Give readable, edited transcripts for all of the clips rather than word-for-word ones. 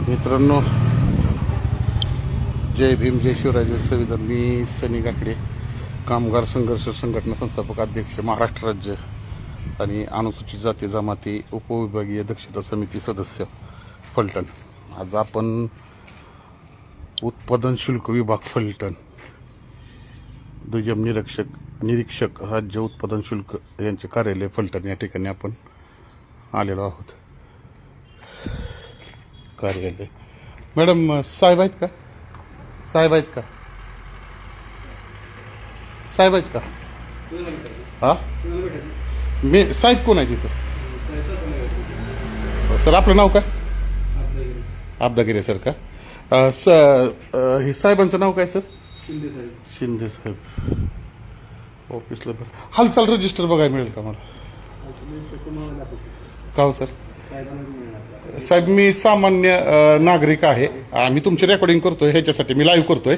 मित्रांनो, जय भीम, जय शिवराय, जय संविधान. मी सनी काकडे, कामगार संघर्ष संघटना संस्थापक अध्यक्ष, महाराष्ट्र राज्य आणि अनुसूचित जाती जमाती उपविभागीय दक्षता समिती सदस्य, फलटण. आज आपण उत्पादन शुल्क विभाग फलटण, दुय्यम निरीक्षक राज्य उत्पादन शुल्क यांचे कार्यालय फलटण या ठिकाणी आपण आलेलो आहोत. कार्यालय. मॅडम साहेब आहेत का? साहेब आहेत का? साहेब आहेत का? हा, मी साहेब कोण आहे तिथं? सर आपलं नाव काय? आबदागिरे सर का? हे साहेबांचं नाव काय सर? शिंदे साहेब. ऑफिसला हालचाल रजिस्टर बघायला मिळेल का मला? का हो सर? साहेब मी सामान्य नागरिक आहे. मी तुमची रेकॉर्डिंग करतोय, ह्याच्यासाठी मी लाईव्ह करतोय.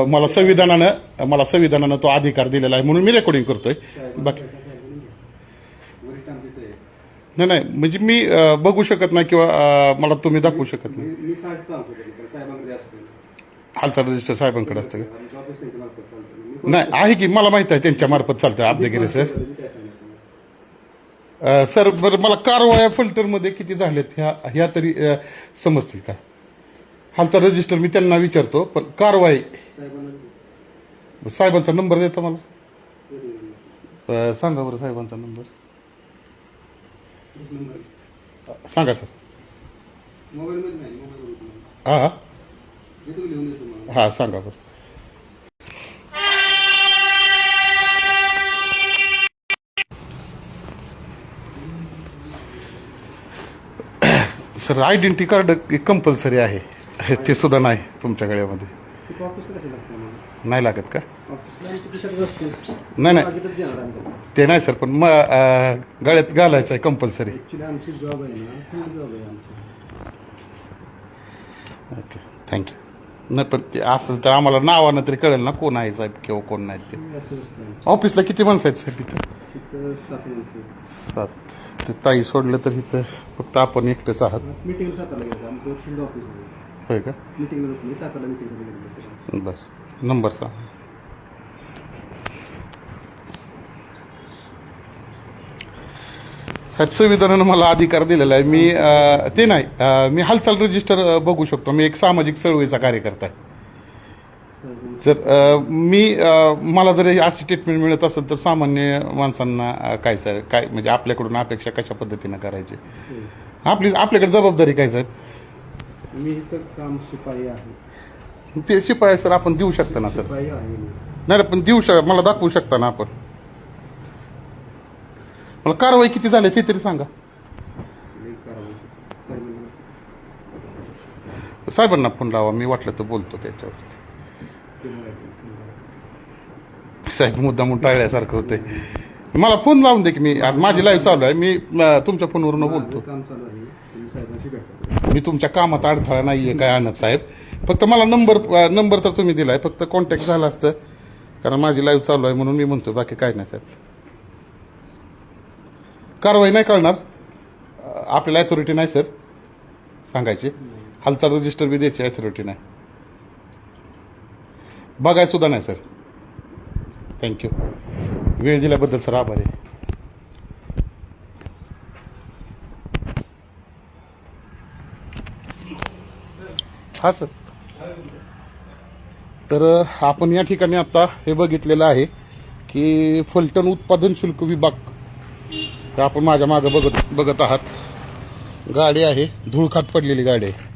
मला संविधानानं तो अधिकार दिलेला आहे म्हणून मी रेकॉर्डिंग करतोय. बाकी नाही, म्हणजे मी बघू शकत नाही किंवा मला तुम्ही दाखवू शकत नाही. हालचाल रजिस्टर साहेबांकडे असतं का? नाही आहे की, मला माहित आहे त्यांच्या मार्फत चालतं. आबदागिरे सर. सर बरं, मला कारवाया फलटणमध्ये किती झाल्यात ह्या तरी समजतील का? हालचाल रजिस्टर मी त्यांना विचारतो, पण कारवाई साहेबांचा नंबर देता मला? सांगा बरं साहेबांचा नंबर सांगा सर. हा हा सांगा बरं. सर आयडेंटिटी कार्ड कंपल्सरी आहे, ते सुद्धा नाही तुमच्या गळ्यामध्ये? नाही लागत का? नाही ते नाही सर, पण गळ्यात घालायचं आहे कंपल्सरी. Okay, thank you. नाही पण ते असेल तर आम्हाला नावानं तरी कळेल ना कोण आहे साहेब किंवा कोण नाही ते. ऑफिसला किती माणसं आहेत साहेब इथं? 7. ते ताई सोडलं तर इथं फक्त आपण एकटेच आहात. होय का? बस नंबर सांग. साहेब संविधानानं मला अधिकार दिलेला आहे. मी ते नाही, मी हालचाल रजिस्टर बघू शकतो. मी एक सामाजिक चळवळीचा कार्यकर्ता आहे. जर मला जर अशी ट्रीटमेंट मिळत असेल तर सामान्य माणसांना काय सर, काय म्हणजे आपल्याकडून अपेक्षा कशा पद्धतीनं करायची? आपल्याकडे जबाबदारी काय साहेब? मी तर काम शिपाई आहे. ते शिपाई सर आपण देऊ शकता ना सर? नाही पण मला दाखवू शकता ना आपण? मला कारवाई किती झाली ते तरी सांगा. साहेबांना फोन लावा, मी वाटलं तर बोलतो त्याच्यावर. साहेब मुद्दा म्हणून टाळल्यासारखं होतंय. मला फोन लावून दे की, मी आज माझी लाईव्ह चालू आहे, मी तुमच्या फोनवरून बोलतो. मी तुमच्या कामात अडथळा नाहीये काय आणत साहेब. फक्त मला नंबर तर तुम्ही दिलाय, फक्त कॉन्टॅक्ट झाला असतं कारण माझी लाईव्ह चालू आहे म्हणून मी म्हणतो, बाकी काय नाही साहेब. कारवाई नाही करणार, आपल्याला अथॉरिटी नाही सर सांगायची. हालचाल रजिस्टर बी द्यायची अथॉरिटी नाही, बघाय सुद्धा नाही सर. थँक्यू, वेळ दिल्याबद्दल सर आभारी आहे. हा सर. तर आपण या ठिकाणी आता हे बघितलेलं आहे की फलटण उत्पादन शुल्क विभाग आपण माझ्या मागं बघत आहात. गाडी आहे, धूळखात पडलेली गाडी आहे.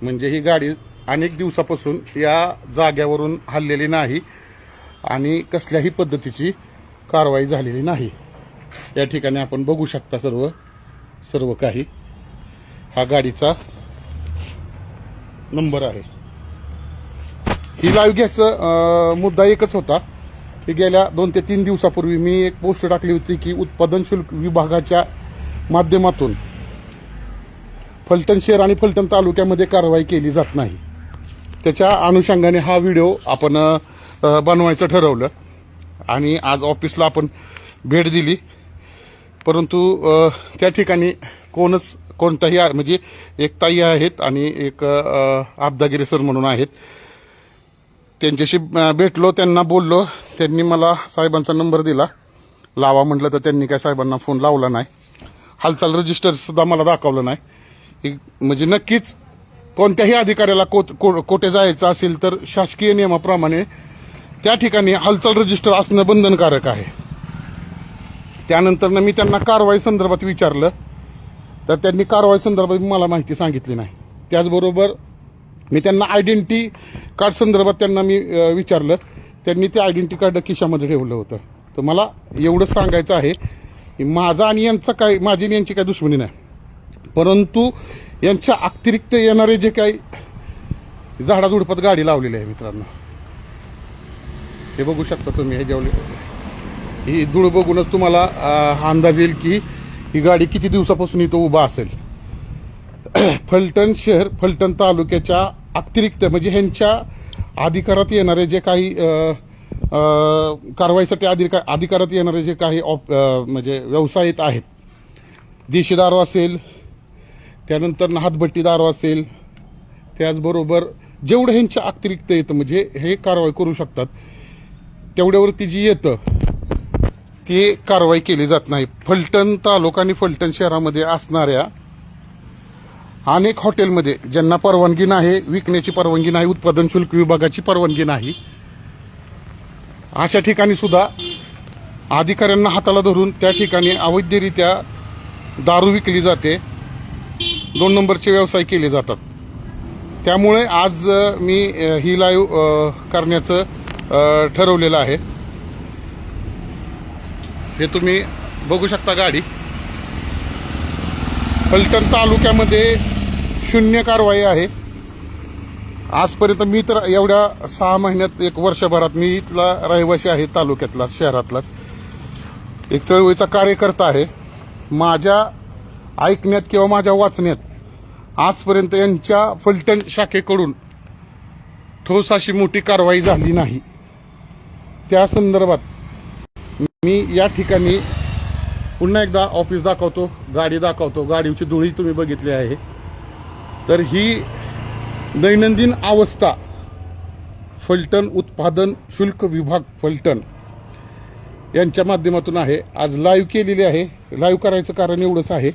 म्हणजे ही गाडी अनेक दिवसापासून या जाग्यावरून हललेली नाही आणि कसल्याही पद्धतीची कारवाई झालेली नाही. या ठिकाणी आपण बघू शकता सर्व काही. हा गाडीचा नंबर आहे. ही लाईव्ह घ्यायचा मुद्दा एकच होता की गेल्या 2 ते 3 दिवसापूर्वी मी एक पोस्ट टाकली होती की उत्पादन शुल्क विभागाच्या माध्यमातून फलटण शहर आणि फलटण तालुक्यामध्ये कारवाई केली जात नाही. त्याच्या अनुषंगाने हा व्हिडिओ आपण बनवायचं ठरवलं आणि आज ऑफिसला आपण भेट दिली, परंतु त्या ठिकाणी कोणच कोणताही म्हणजे एक ताई आहेत आणि एक आबदागिरी सर म्हणून आहेत. त्यांच्याशी भेटलो, त्यांना बोललो. त्यांनी मला साहेबांचा नंबर दिला. लावा म्हटलं तर त्यांनी काय साहेबांना फोन लावला नाही. हालचाल रजिस्टर सुद्धा मला दाखवलं नाही. म्हणजे नक्कीच कोणत्याही अधिकाऱ्याला कोठे जायचं असेल तर शासकीय नियमाप्रमाणे त्या ठिकाणी हालचाल रजिस्टर असणं बंधनकारक आहे. त्यानंतर मी त्यांना कारवाई संदर्भात विचारलं तर त्यांनी कारवाई संदर्भात मला माहिती सांगितली नाही. त्याचबरोबर मी त्यांना आयडेंटिटी कार्ड संदर्भात त्यांना मी विचारलं. त्यांनी ते आयडेंटिटी कार्ड खिशामध्ये ठेवलं होतं. तर मला एवढंच सांगायचं आहे की माझा आणि यांचा काय, माझी आणि यांची काय दुश्मनी नाही, परंतु यांच्या अतिरिक्त येणारे जे काही झाडाझुडपात गाडी लावलेली आहे मित्रांनो, हे बघू शकता तुम्ही. हे जेवले ही धूळ बघूनच तुम्हाला अंदाज येईल की ही गाडी किती दिवसापासून इथं उभा असेल. फलटण शहर, फलटण तालुक्याच्या अतिरिक्त म्हणजे ह्यांच्या अधिकारात येणारे जे काही कारवाईसाठी अधिकारात येणारे जे काही म्हणजे व्यवसाय आहेत, देशी दारू असेल, त्यानंतर हातभट्टी दारू असेल, त्याचबरोबर जेवढं ह्यांच्या अतिरिक्त येतं म्हणजे हे कारवाई करू शकतात, तेवढ्यावरती जी येतं ती कारवाई केली जात नाही. फलटण तालुका आणि फलटण शहरामध्ये असणाऱ्या अनेक हॉटेलमध्ये ज्यांना परवानगी नाही, विकण्याची परवानगी नाही, उत्पादन शुल्क विभागाची परवानगी नाही, अशा ठिकाणी सुद्धा अधिकाऱ्यांना हाताला धरून त्या ठिकाणी अवैधरित्या दारू विकली जाते, 2 नंबरचे व्यवसाय केले जातात. त्यामुळे आज मी ही लाईव्ह करण्याचं ठरवलेलं आहे. हे तुम्ही बघू शकता गाडी. फलटण तालुक्यामध्ये 0 कारवाई आहे आजपर्यंत. मी तर एवढ्या 6 महिन्यात, 1 वर्षभरात, मी इथला रहिवासी आहे, तालुक्यातला, शहरातला एक चळवळीचा कार्यकर्ता आहे. माझ्या ऐकण्यात किंवा माझ्या वाचण्यात आजपर्यंत यांच्या फलटण शाखेकडून ठोस अशी मोठी कारवाई झाली नाही. त्या संदर्भात मी या ठिकाणी पुन्हा एकदा ऑफिस दाखवतो, गाडी दाखवतो. गाडीची धुळी तुम्ही बघितली आहे. तर ही दैनंदिन अवस्था फलटण उत्पादन शुल्क विभाग फलटण यांच्या माध्यमातून आहे. आज लाईव्ह केलेली आहे. लाईव्ह करायचं कारण एवढंच आहे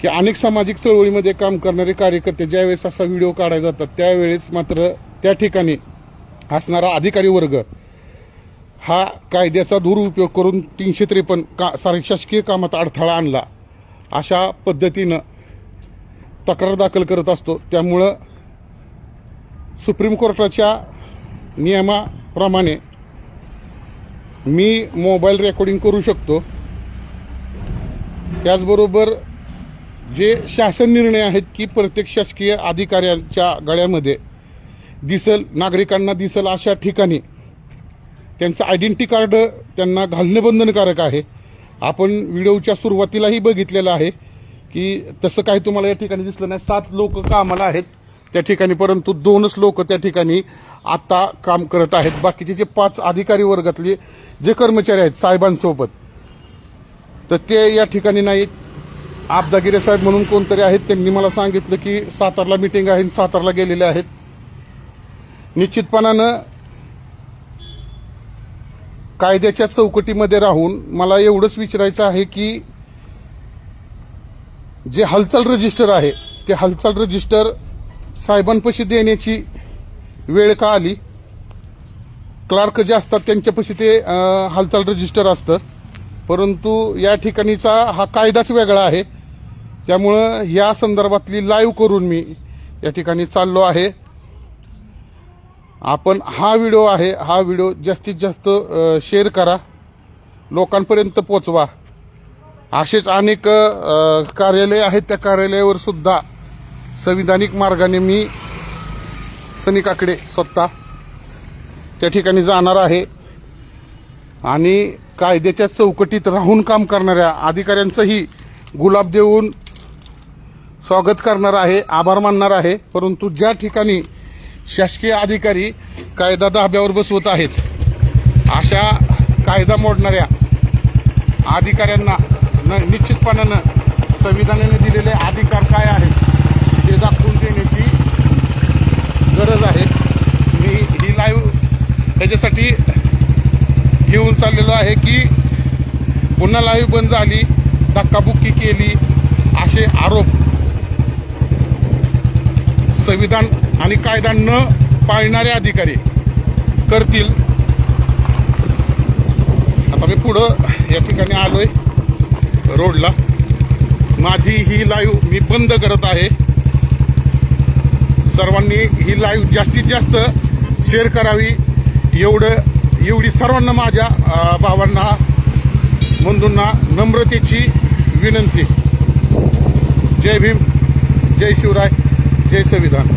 की अनेक सामाजिक चळवळीमध्ये काम करणारे कार्यकर्ते ज्यावेळेस असा व्हिडिओ काढायला जातात त्यावेळेस मात्र त्या ठिकाणी असणारा अधिकारी वर्ग हा कायद्याचा दुरुपयोग करून 353 शासकीय कामात अडथळा आणला अशा पद्धतीनं तक्रार दाखल करत असतो. त्यामुळं सुप्रीम कोर्टाच्या नियमाप्रमाणे मी मोबाईल रेकॉर्डिंग करू शकतो. त्याचबरोबर जे शासन निर्णय आहेत की प्रत्येक शासकीय अधिकाऱ्यांच्या गळ्यामध्ये दिसल, नागरिकांना दिसल अशा ठिकाणी त्यांचं आयडेंटिटी कार्ड त्यांना घालणे बंधनकारक आहे. आपण व्हिडिओच्या सुरुवातीलाही बघितलेलं आहे की तसं काही तुम्हाला या ठिकाणी दिसलं नाही. 7 लोक कामाला आहेत त्या ठिकाणी, परंतु 2च लोक त्या ठिकाणी आता काम करत आहेत. बाकीचे जे 5 अधिकारी वर्गातले जे कर्मचारी आहेत साहेबांसोबत, तर ते या ठिकाणी नाहीत. आबदागिरे साहेब म्हणून कोणतरी आहेत, त्यांनी मला सांगितलं की सातारला मीटिंग आहे, सातारला गेलेले आहेत. निश्चितपणानं कायद्याच्या चौकटीमध्ये राहून मला एवढंच विचारायचं आहे की जे हालचाल रजिस्टर आहे ते हालचाल रजिस्टर साहेबांपाशी देण्याची वेळ का आली? क्लार्क जे असतात त्यांच्यापाशी ते हालचाल रजिस्टर असतं, परंतु या ठिकाणीचा हा कायदाच वेगळा आहे. त्यामुळं या संदर्भातली लाईव्ह करून मी या ठिकाणी चाललो आहे. आपण हा व्हिडिओ जास्तीत जास्त शेअर करा, लोकांपर्यंत पोचवा. असेच अनेक कार्यालय आहेत, त्या कार्यालयावर सुद्धा संविधानिक मार्गाने मी सनिकाकडे स्वतः त्या ठिकाणी जाणार आहे आणि कायद्याच्या चौकटीत राहून काम करणाऱ्या अधिकाऱ्यांचंही गुलाब देऊन स्वागत करणार आहे, आभार मानणार आहे. परंतु ज्या ठिकाणी शासकीय अधिकारी कायदा धाब्यावर बसवत आहेत अशा कायदा मोडणाऱ्या अधिकाऱ्यांना निश्चितपणानं संविधानाने दिलेले अधिकार काय आहेत ते दाखवून देण्याची गरज आहे. मी ही लाईव्ह त्याच्यासाठी घेऊन चाललेलो आहे की पुन्हा लाईव्ह बंद झाली, धक्काबुक्की केली असे आरोप संविधान आणि कायदा न पाळणारे अधिकारी करतील. आता मी पुढं या ठिकाणी आलोय रोडला. माझी ही लाईव्ह मी बंद करत आहे. सर्वांनी ही लाईव्ह जास्तीत जास्त शेअर करावी एवढी सर्वांना माझ्या भावांना बंधूंना नम्रतेची विनंती. जय भीम, जय शिवराय, जय संविधान.